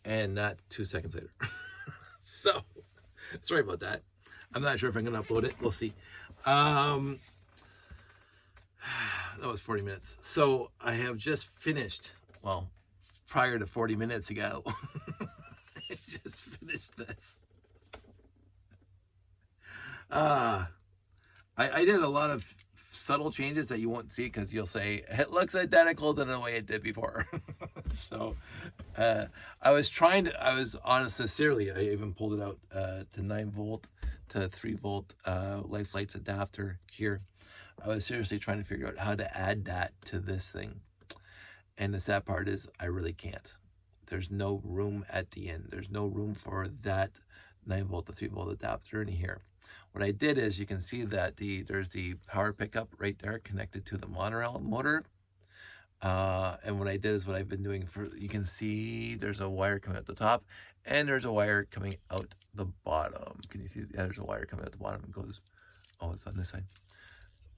and not 2 seconds later. So, sorry about that. I'm not sure if I'm going to upload it. We'll see. That was 40 minutes. So I have just finished, well, prior to 40 minutes ago, I just finished this. I did a lot of subtle changes that you won't see because you'll say it looks identical to the way it did before. So I was honest, sincerely, I even pulled it out to 9 volt to 3 volt life lights adapter here. I was seriously trying to figure out how to add that to this thing. And the sad part is I really can't. There's no room at the end. There's no room for that 9 volt to 3 volt adapter in here. What I did is, you can see that there's the power pickup right there connected to the Monorail motor. And what I did is what I've been doing you can see there's a wire coming out the top and there's a wire coming out the bottom. Can you see? Yeah, there's a wire coming out the bottom. It goes, oh, it's on this side.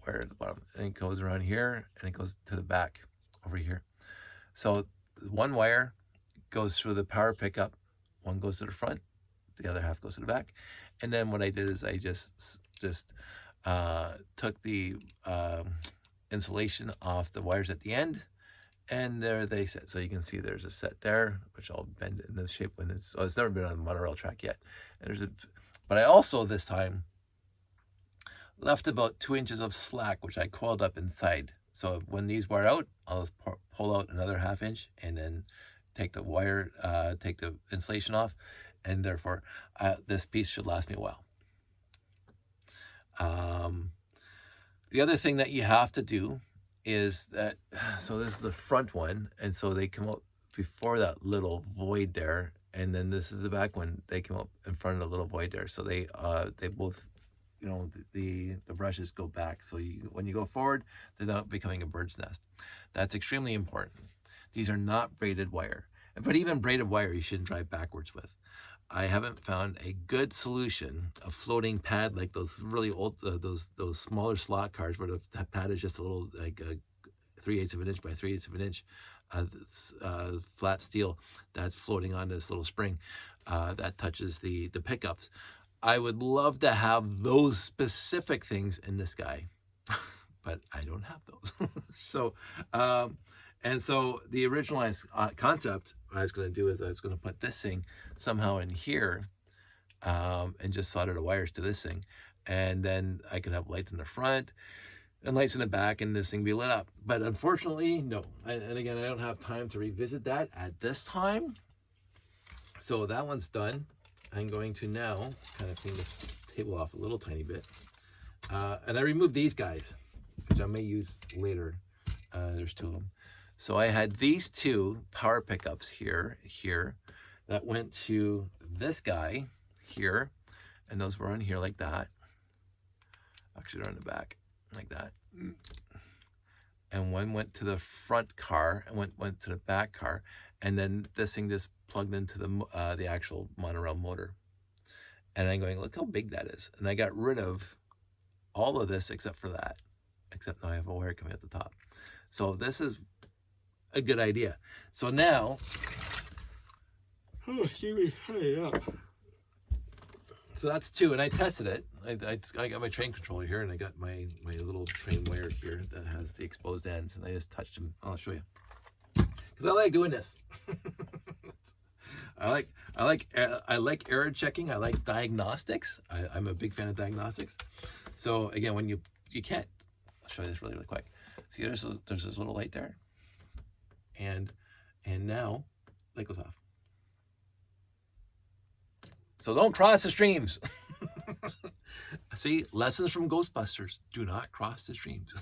Wire at the bottom. And it goes around here and it goes to the back over here. So one wire goes through the power pickup. One goes to the front. The other half goes to the back. And then what I did is I just took the insulation off the wires at the end, and there they sit. So you can see there's a set there, which I'll bend in the shape when it's never been on a monorail track yet. And but I also this time left about 2 inches of slack, which I coiled up inside. So when these wire out, I'll just pull out another 1/2 inch and then take the wire, take the insulation off. And therefore, this piece should last me a while. The other thing that you have to do is that, so this is the front one, and so they come out before that little void there, and then this is the back one. They come up in front of the little void there. So they both, you know, the brushes go back. So when you go forward, they're not becoming a bird's nest. That's extremely important. These are not braided wire. But even braided wire, you shouldn't drive backwards with. I haven't found a good solution, a floating pad like those really old, those smaller slot cars where the pad is just a little, like a 3/8 of an inch by 3/8 of an inch, flat steel that's floating on this little spring that touches the pickups. I would love to have those specific things in this guy, but I don't have those. So, and so the original concept what I was going to do is I was going to put this thing somehow in here and just solder the wires to this thing. And then I could have lights in the front and lights in the back and this thing be lit up. But unfortunately, no. And again, I don't have time to revisit that at this time. So that one's done. I'm going to now kind of clean this table off a little tiny bit. And I removed these guys, which I may use later. There's 2 of them. So I had these 2 power pickups here, that went to this guy here, and those were on here like that. Actually, they're on the back, like that. And one went to the front car, and went to the back car, and then this thing just plugged into the actual monorail motor. And I'm going, look how big that is. And I got rid of all of this except for that, except now I have a wire coming at the top. So this is a good idea. So now, so that's 2, and I tested it. I got my train controller here, and I got my little train wire here that has the exposed ends, and I just touched them. I'll show you because I like doing this. I like error checking. I like diagnostics. I'm a big fan of diagnostics. So again, when you can't, I'll show you this really quick. See, there's this little light there. And now light goes off. So don't cross the streams. See, lessons from Ghostbusters. Do not cross the streams.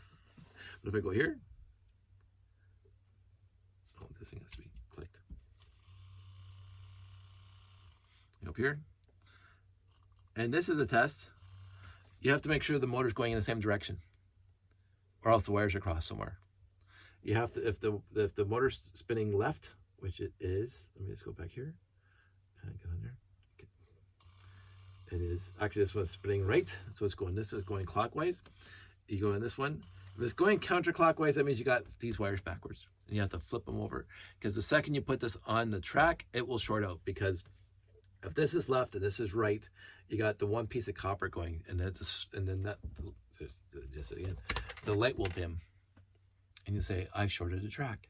But if I go here, oh, this thing has to be clicked. Up here. And this is a test. You have to make sure the motor's going in the same direction, or else the wires are crossed somewhere. You have to, if the motor's spinning left, which it is, let me just go back here and get on there. Okay. It is, actually this one's spinning right, so it's going, this is going clockwise. You go in this one. If it's going counterclockwise, that means you got these wires backwards. and you have to flip them over, because the second you put this on the track, it will short out, because if this is left and this is right, you got the one piece of copper going, and then that just again, the light will dim, and you say, I've shorted a track.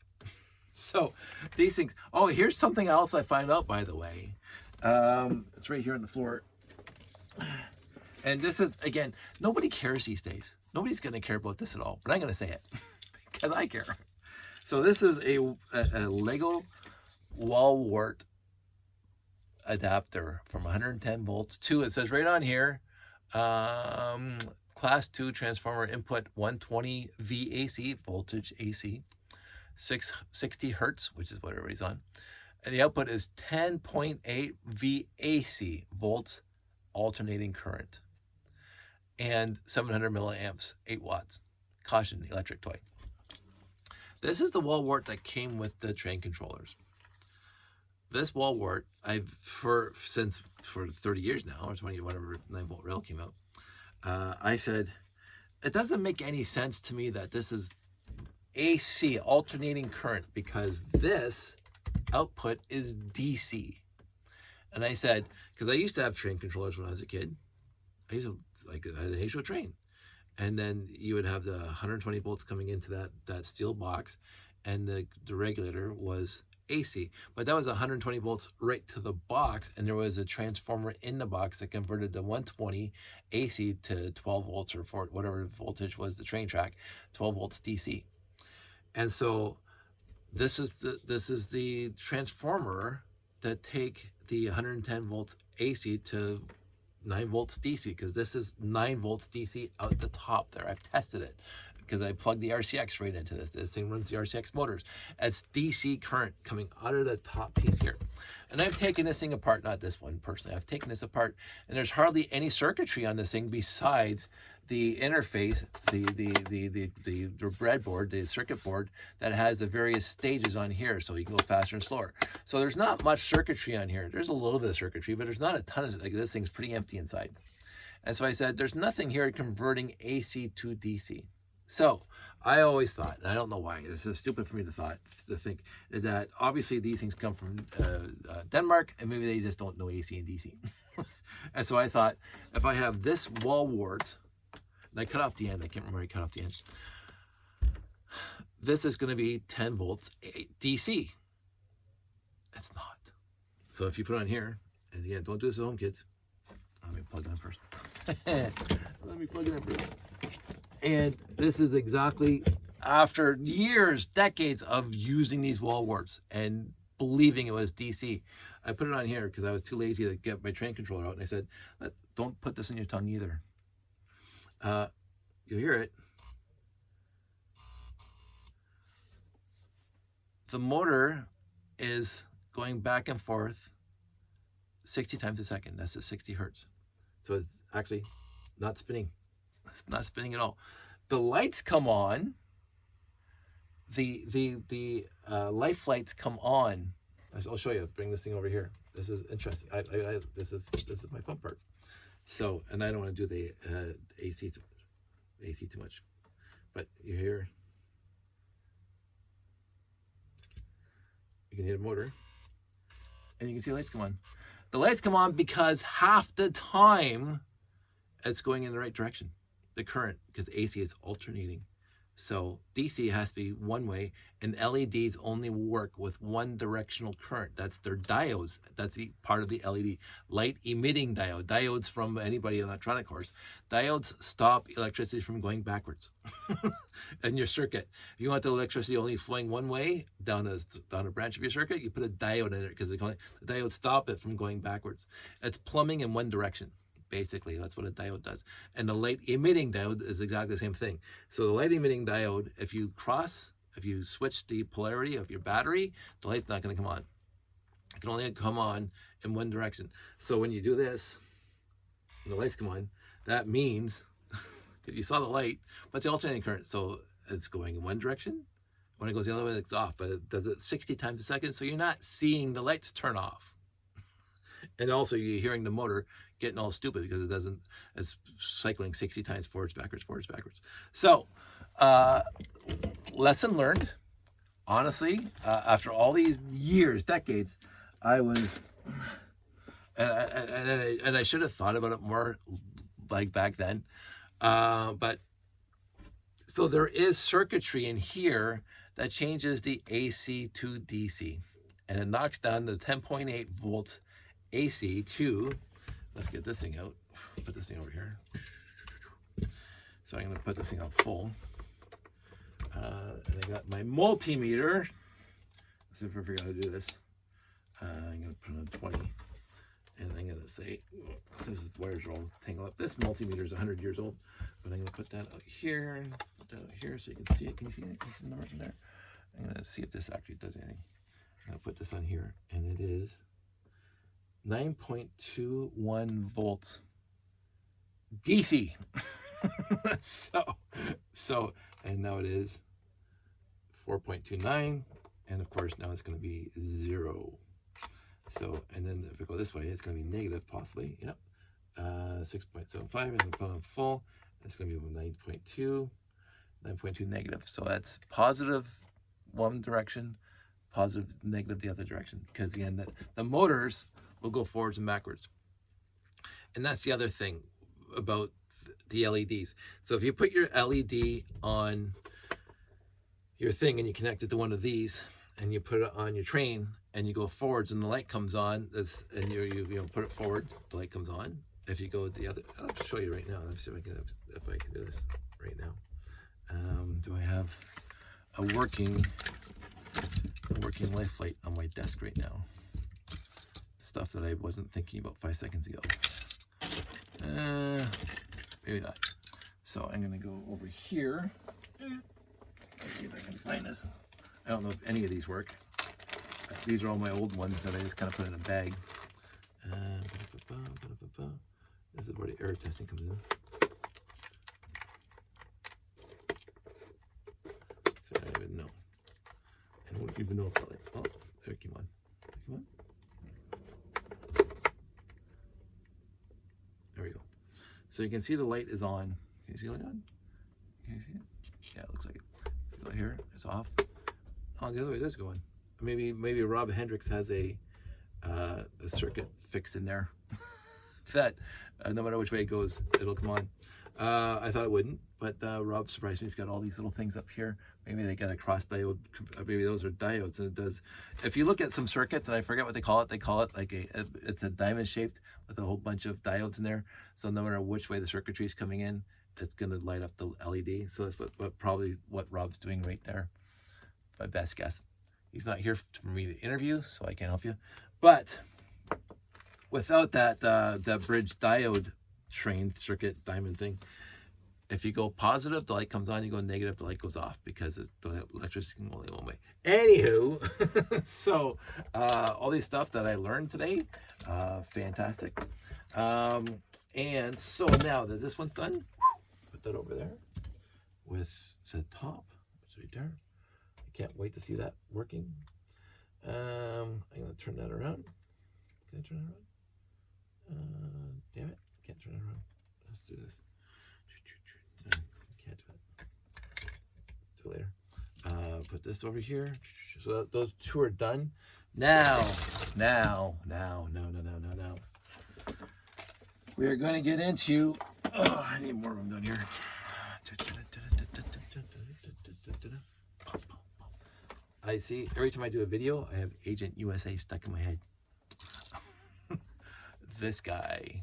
So these things. Oh, here's something else I find out, by the way. It's right here on the floor. And this is, again, nobody cares these days. Nobody's going to care about this at all, but I'm going to say it because I care. So this is a Lego wall wart adapter from 110 volts to, it says right on here, class 2 transformer input 120 VAC, voltage AC, 660 hertz, which is what everybody's on. And the output is 10.8 VAC, volts alternating current. And 700 milliamps, 8 watts. Caution, electric toy. This is the wall wart that came with the train controllers. This wall wart, for 30 years now, or 20, whatever 9-volt rail came out, I said, it doesn't make any sense to me that this is AC, alternating current, because this output is DC. And I said, because I used to have train controllers when I was a kid. I used to, I had a H-show train. And then you would have the 120 volts coming into that steel box, and the regulator was AC. But that was 120 volts right to the box, and there was a transformer in the box that converted the 120 AC to 12 volts or whatever voltage was the train track, 12 volts DC. And so this is the transformer that take the 110 volts AC to 9 volts DC, because this is 9 volts DC out the top there. I've tested it because I plugged the RCX right into this. This thing runs the RCX motors. It's DC current coming out of the top piece here. And I've taken this thing apart, not this one personally. I've taken this apart, and there's hardly any circuitry on this thing besides the interface, the breadboard, the circuit board that has the various stages on here, so you can go faster and slower. So there's not much circuitry on here. There's a little bit of circuitry, but there's not a ton of it. Like, this thing's pretty empty inside. And so I said, there's nothing here converting AC to DC. So I always thought, and I don't know why, this is stupid for me to think, is that obviously these things come from Denmark, and maybe they just don't know AC and DC. And so I thought, if I have this wall wart, and I cut off the end, I can't remember I cut off the end, this is going to be 10 volts DC. It's not. So if you put it on here, and again, don't do this at home, kids. Let me plug it in first. Let me plug it in first. And this is exactly after years, decades of using these wall warts and believing it was DC. I put it on here because I was too lazy to get my train controller out, and I said, don't put this in your tongue either. You'll hear it. The motor is going back and forth 60 times a second. That's at 60 hertz. So it's actually not spinning. It's not spinning at all. The lights come on. The life lights come on. I'll show you. Bring this thing over here. This is interesting. This is my fun part. So, and I don't want to do the AC too much, but you hear, you can hear the motor, and you can see the lights come on. The lights come on because half the time it's going in the right direction, the current, because AC is alternating. So DC has to be one way, and LEDs only work with one directional current. That's their diodes. That's the part of the LED. Light emitting diode. Diodes, from anybody in electronic course. Diodes stop electricity from going backwards in your circuit. If you want the electricity only flowing one way down a branch of your circuit, you put a diode in it, because the diodes stop it from going backwards. It's plumbing in one direction. Basically, that's what a diode does. And the light emitting diode is exactly the same thing. So the light emitting diode, if you switch the polarity of your battery, the light's not going to come on. It can only come on in one direction. So when you do this, and the lights come on, that means that you saw the light, but the alternating current, so it's going in one direction. When it goes the other way, it's off, but it does it 60 times a second, so you're not seeing the lights turn off. And also you're hearing the motor getting all stupid because it's cycling 60 times forwards, backwards. So, lesson learned. honestly, after all these years, decades, I was, and I should have thought about it more like back then. But so there is circuitry in here that changes the AC to DC, and it knocks down the 10.8 volts AC to, let's get this thing out, put this thing over here. So I'm going to put this thing on full. And I got my multimeter. Let's see if I figure out how to do this. I'm going to put it on 20. And I'm going to say, this is, wires are all tangled up. This multimeter is 100 years old. But I'm going to put that out here, put that out here so you can see it. Can you see it? Can you see the numbers in there? I'm going to see if this actually does anything. I'm going to put this on here. And it is 9.21 volts DC. so, and now it is 4.29, and of course now it's going to be 0. So, and then if we go this way, it's going to be negative possibly. Yep, 6.75, and then put on full. It's going to be 9.2 negative. So that's positive one direction, positive negative the other direction, because the motors will go forwards and backwards. And that's the other thing about the LEDs. So if you put your LED on your thing and you connect it to one of these and you put it on your train and you go forwards and the light comes on, and you put it forward, the light comes on. If you go the other, I'll show you right now. Let's see if I can do this right now. Do I have a working life light on my desk right now? Stuff that I wasn't thinking about 5 seconds ago. Maybe not. So I'm gonna go over here. Let's see if I can find this. I don't know if any of these work. These are all my old ones that I just kind of put in a bag. This is where the air testing comes in. So I don't even know. I don't even know if oh, there it came on. Come on. There we go. So you can see the light is on. Can you see the light on? Can you see it? Yeah, it looks like it. See the light here? It's off. Oh, the other way it is going. Maybe Rob Hendricks has a circuit fixed in there that no matter which way it goes, it'll come on. I thought it wouldn't, but Rob surprised me. He's got all these little things up here. Maybe they got a cross diode. Maybe those are diodes, and it does. If you look at some circuits, and I forget what they call it like it's a diamond shaped with a whole bunch of diodes in there. So no matter which way the circuitry is coming in, it's going to light up the LED. So that's probably what Rob's doing right there. My best guess. He's not here for me to interview, so I can't help you. But without that bridge diode train circuit diamond thing, if you go positive, the light comes on. You go negative, the light goes off, because the electricity can only one way. Anywho, so all these stuff that I learned today, fantastic. And so now that this one's done, put that over there with the top. It's right there. I can't wait to see that working. I'm going to turn that around. Can I turn it around? Damn it. Can't turn it around. Let's do this. Can't do it. Do it later. Put this over here. So those two are done. Now. We are going to get into, I need more room down here. I see, every time I do a video, I have Agent USA stuck in my head. This guy,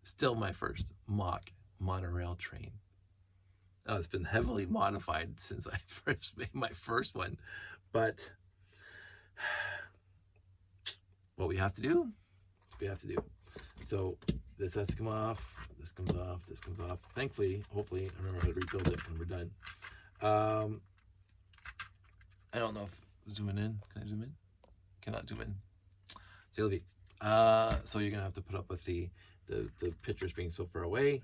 still my first mock monorail train. Now, it's been heavily modified since I first made my first one, but what we have to do, So this has to come off, this comes off, this comes off. Thankfully, hopefully, I remember how to rebuild it when we're done. I don't know if zooming in, can I zoom in? Cannot zoom in. So so you're gonna have to put up with the pictures being so far away.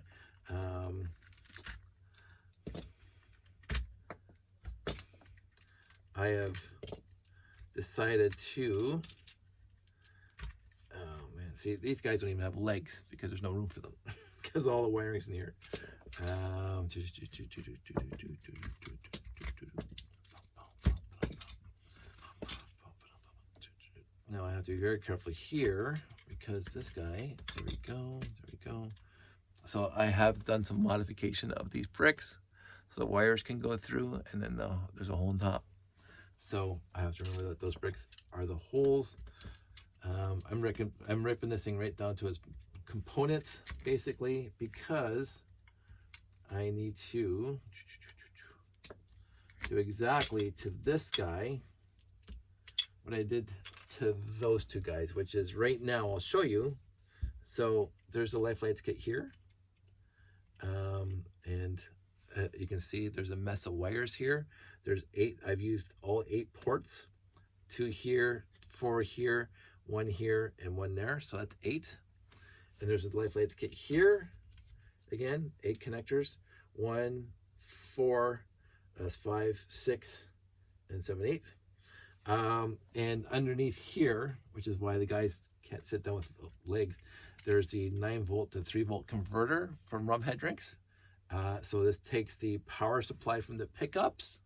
I have decided to, oh man, see, these guys don't even have legs because there's no room for them because all the wiring's in here. Now I have to be very careful here because this guy, there we go, there we go. So I have done some modification of these bricks so the wires can go through, and then there's a hole on top. So I have to remember that those bricks are the holes. I'm ripping this thing right down to its components basically because I need to do exactly to this guy what I did to those two guys, which is right now I'll show you. So there's a life lights kit here, and you can see there's a mess of wires here. There's 8. I've used all 8 ports, 2 here, 4 here, 1 here, and 1 there, so that's 8. And there's a life lights kit here, again 8 connectors, 1, 4, 5, 6, and 7, 8. And underneath here, which is why the guys can't sit down with legs, there's the 9-volt to 3-volt converter from Rob Hendricks. So this takes the power supply from the pickups,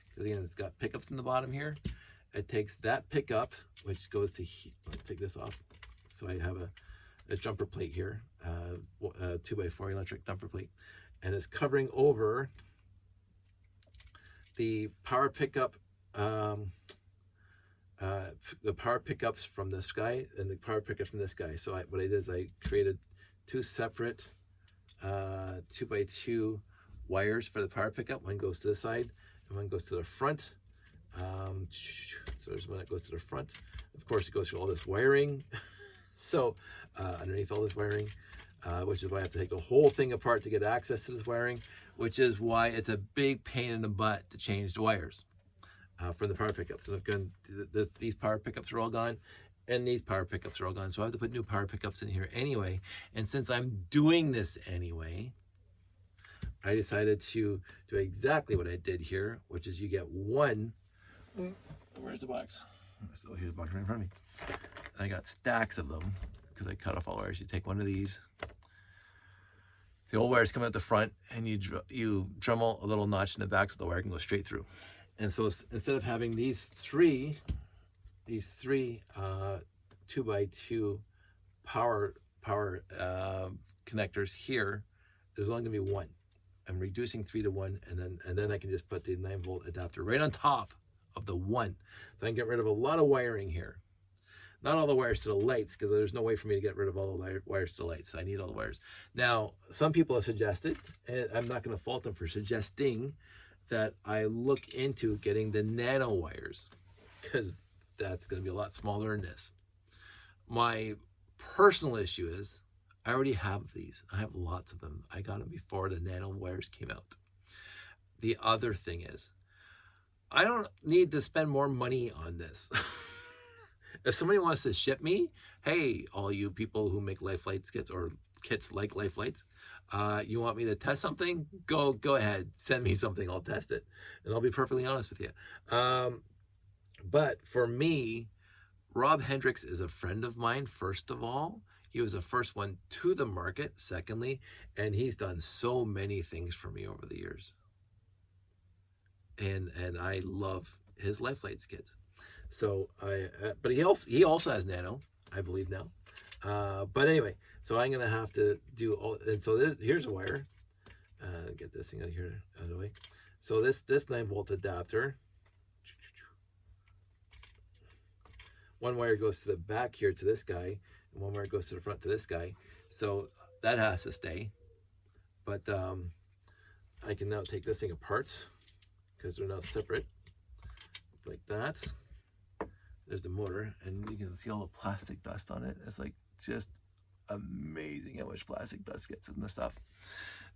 because again it's got pickups in the bottom here. It takes that pickup, which goes to, let's take this off. So I have a jumper plate here, a 2x4 electric jumper plate, and it's covering over the power pickup, the power pickups from this guy and the power pickups from this guy. So what I did is I created 2 separate 2x2 wires for the power pickup. One goes to the side and one goes to the front. So there's one that goes to the front. Of course, it goes through all this wiring. So underneath all this wiring, which is why I have to take the whole thing apart to get access to this wiring, which is why it's a big pain in the butt to change the wires from the power pickups. And I've gone, these power pickups are all gone, and these power pickups are all gone. So I have to put new power pickups in here anyway. And since I'm doing this anyway, I decided to do exactly what I did here, which is you get one. Where's the box? So here's the box right in front of me. I got stacks of them because I cut off all wires. You take one of these. The old wires come out the front, and you Dremel a little notch in the back so the wire can go straight through. And so instead of having these three 2x2 power connectors here, there's only gonna be one. I'm reducing 3 to 1, and then I can just put the 9-volt adapter right on top of the 1. So I can get rid of a lot of wiring here. Not all the wires to the lights, because there's no way for me to get rid of all the wires to the lights. I need all the wires. Now, some people have suggested, and I'm not going to fault them for suggesting, that I look into getting the nano wires, because that's going to be a lot smaller than this. My personal issue is I already have these. I have lots of them. I got them before the nano wires came out. The other thing is, I don't need to spend more money on this. If somebody wants to ship me, hey, all you people who make life lights kits or kits like life lights, you want me to test something? Go ahead, send me something. I'll test it, and I'll be perfectly honest with you. But for me, Rob Hendricks is a friend of mine. First of all, he was the first one to the market. Secondly, and he's done so many things for me over the years, and I love his life lights kits. So but he also has nano, I believe now. But anyway, so I'm gonna have to do all. And so here's a wire. Get this thing out of here out of the way. So this 9-volt adapter. One wire goes to the back here to this guy, and one wire goes to the front to this guy. So that has to stay. But I can now take this thing apart because they're now separate, like that. There's the motor, and you can see all the plastic dust on it. It's like just amazing how much plastic dust gets in the stuff.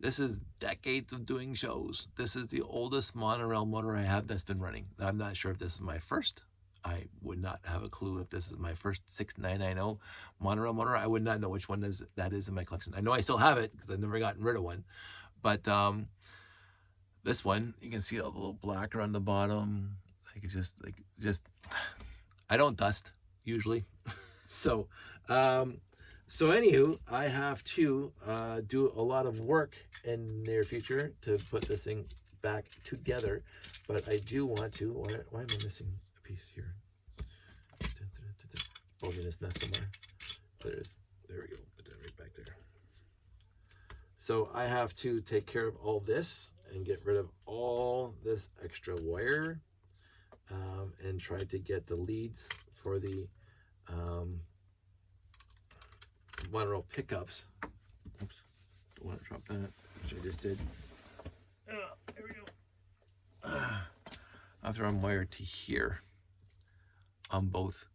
This is decades of doing shows. This is the oldest Monorail motor I have that's been running. I'm not sure if this is my first. I would not have a clue if this is my first 6990 Monorail motor. I would not know which one that is in my collection. I know I still have it because I've never gotten rid of one. But this one, you can see all the little black around the bottom. Like it's just I don't dust usually. So So anywho, I have to do a lot of work in the near future to put this thing back together, but I do want to. Why am I missing a piece here? Oh, in this mess somewhere. There it is. There we go. Put that right back there. So I have to take care of all this and get rid of all this extra wire, and try to get the leads for the Monorail pickups. Oops, don't want to drop that, which I just did. There we go. I have to run wire to here on both.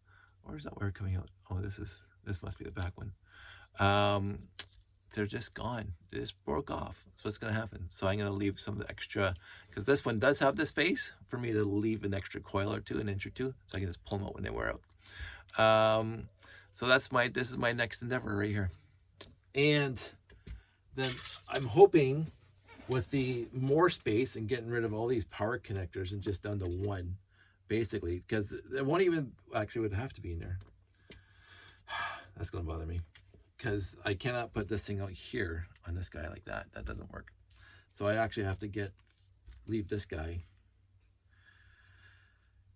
Where's that wire coming out? Oh, this must be the back one. They're just gone. They just broke off. That's what's going to happen. So I'm going to leave some of the extra, because this one does have the space for me to leave an extra coil or two, an inch or two, so I can just pull them out when they wear out. So this is my next endeavor right here. And then I'm hoping with the more space and getting rid of all these power connectors and just down to one, basically, because it won't even, actually would have to be in there. That's going to bother me, because I cannot put this thing out here on this guy like that. That doesn't work. So I actually have to leave this guy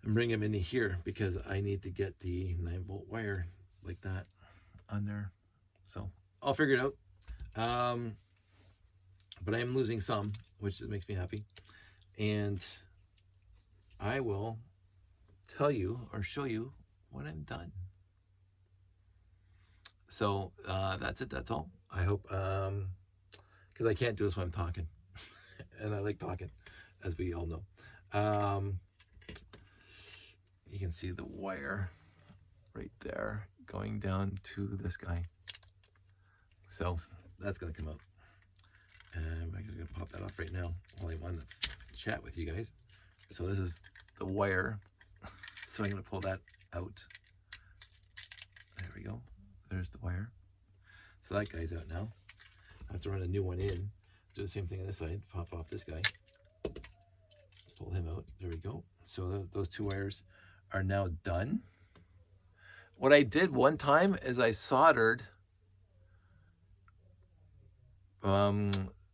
and bring him into here, because I need to get the 9-volt wire like that on there. So I'll figure it out. But I am losing some, which makes me happy. And I will tell you or show you when I'm done. So that's it. That's all. I hope, because I can't do this when I'm talking. And I like talking, as we all know. You can see the wire right there going down to this guy. So that's going to come out. And I'm just going to pop that off right now while I want to chat with you guys. So this is the wire. So I'm going to pull that out. There we go. There's the wire. So that guy's out now. I have to run a new one in. Do the same thing on this side. Pop off this guy. Pull him out. There we go. So those two wires are now done. What I did one time is I soldered,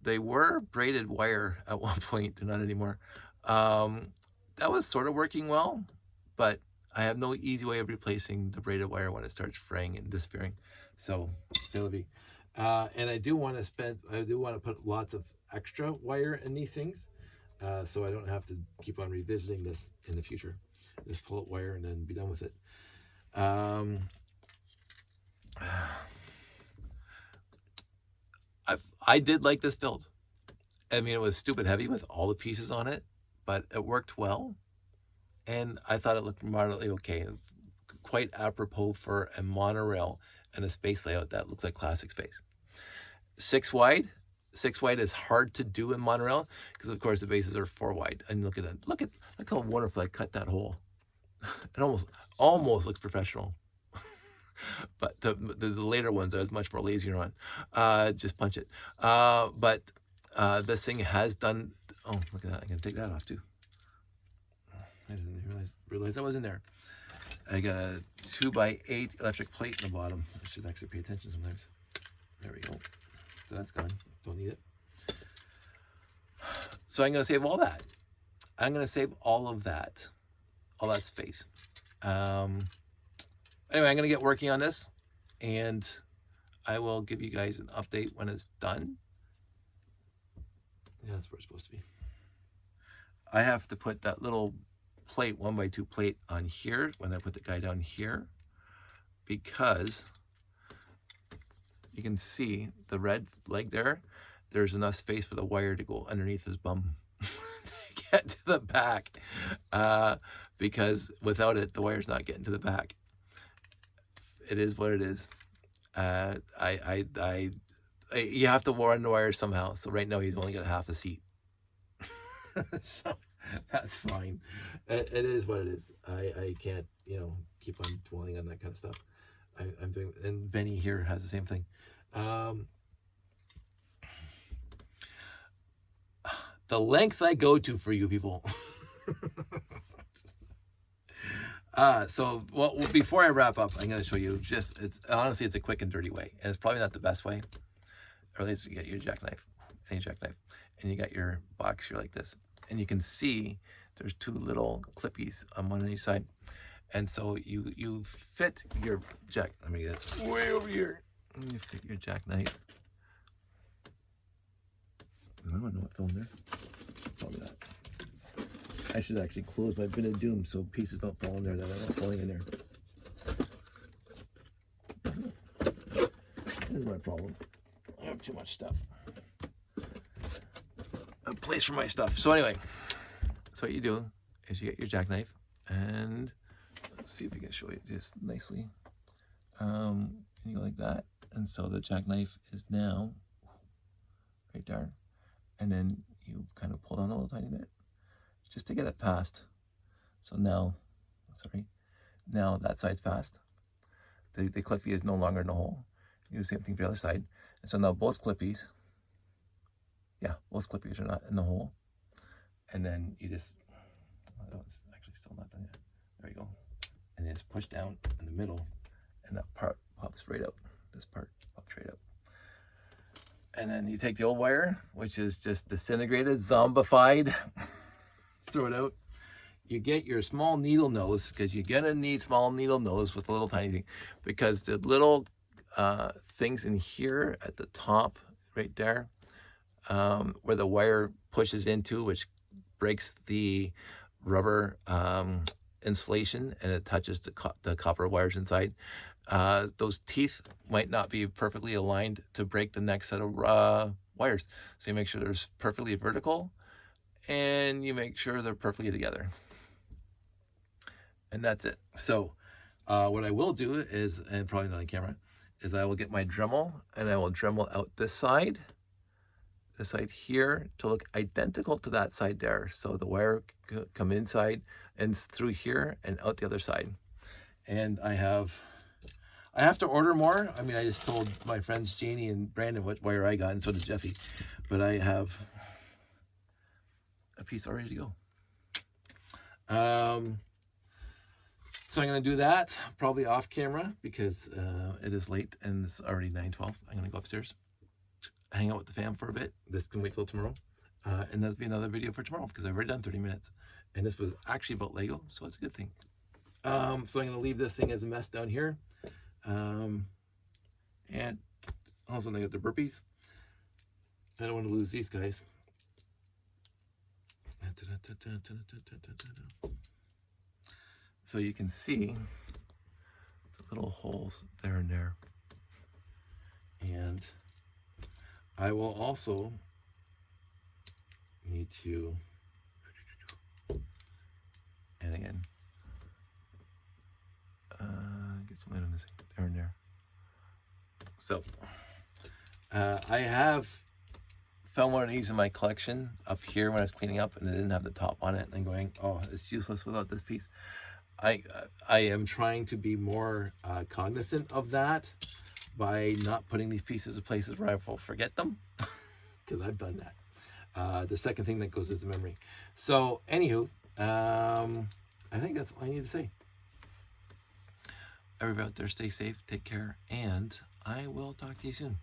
they were braided wire at one point, they're not anymore. That was sort of working well, but I have no easy way of replacing the braided wire when it starts fraying and disappearing. So, c'est la vie. And I do want to put lots of extra wire in these things, so I don't have to keep on revisiting this in the future. Just pull out wire and then be done with it. I did like this build. I mean, it was stupid heavy with all the pieces on it, but it worked well. And I thought it looked moderately okay. Quite apropos for a monorail and a space layout that looks like classic space. 6 wide. 6 wide is hard to do in monorail because, of course, the bases are 4 wide. And look at that. Look how wonderful I cut that hole. It almost looks professional. But the later ones I was much more lazier on. Just punch it. But this thing has done. Oh, look at that! I can take that off too. I didn't realize that was in there. I got a 2x8 electric plate in the bottom. I should actually pay attention sometimes. There we go. So that's gone. Don't need it. So I'm going to save all that. I'm going to save all of that. All that space. Anyway, I'm going to get working on this. And I will give you guys an update when it's done. Yeah, that's where it's supposed to be. I have to put that little plate, 1x2 plate on here when I put the guy down here, because you can see the red leg there. There's enough space for the wire to go underneath his bum to get to the back, because without it, the wire's not getting to the back. It is what it is. You have to run the wire somehow. So right now he's only got half a seat. So that's fine. It is what it is. I can't, keep on dwelling on that kind of stuff. I'm doing, and Benny here has the same thing. The length I go to for you people. Well, before I wrap up, I'm going to show you honestly, it's a quick and dirty way. And it's probably not the best way. Or at least you get your jackknife, any jackknife, and you got your box here like this. And you can see there's two little clippies on one on each side. And so you fit your let me get it way over here. And you fit your jackknife. I don't know what fell in there. Probably not. I should actually close my bin of doom so pieces don't fall in there that are not falling in there. This is my problem. I have too much stuff. A place for my stuff. So anyway, so what you do is you get your jackknife, and let's see if we can show you this nicely. You go like that, and so the jackknife is now right there, and then you kind of pull down a little tiny bit just to get it fast. So now that side's fast. The clippy is no longer in the hole. You do the same thing for the other side. And so now both clippies are not in the hole. And then you just, oh, it's actually still not done yet. There you go. And you just push down in the middle, and that part pops right out. This part pops right out. And then you take the old wire, which is just disintegrated, zombified, throw it out. You get your small needle nose, because you're gonna need small needle nose with a little tiny thing, because the little things in here at the top, right there, where the wire pushes into, which breaks the rubber insulation, and it touches the copper wires inside. Those teeth might not be perfectly aligned to break the next set of wires. So you make sure they're perfectly vertical, and you make sure they're perfectly together. And that's it. So what I will do is, and probably not on camera, is I will get my Dremel, and I will Dremel out this side here to look identical to that side there. So the wire come inside and through here and out the other side. And I have to order more. I mean, I just told my friends Janie and Brandon what wire I got, and so did Jeffy. But I have a piece all ready to go. So I'm going to do that probably off camera, because it is late and it's already 9:12. I'm going to go upstairs, hang out with the fam for a bit. This can wait till tomorrow. And that'll be another video for tomorrow, because I've already done 30 minutes. And this was actually about Lego, so it's a good thing. So I'm going to leave this thing as a mess down here. And also I got the burpees. I don't want to lose these guys. So you can see the little holes there and there. And I will also need to, and again, get some light on this there and there. So I have found one of these in my collection up here when I was cleaning up, and it didn't have the top on it, and I'm going, oh, it's useless without this piece. I am trying to be more cognizant of that by not putting these pieces in places where I will forget them, because I've done that. The second thing that goes is the memory. So anywho, I think that's all I need to say. Everybody out there, stay safe, take care, and I will talk to you soon.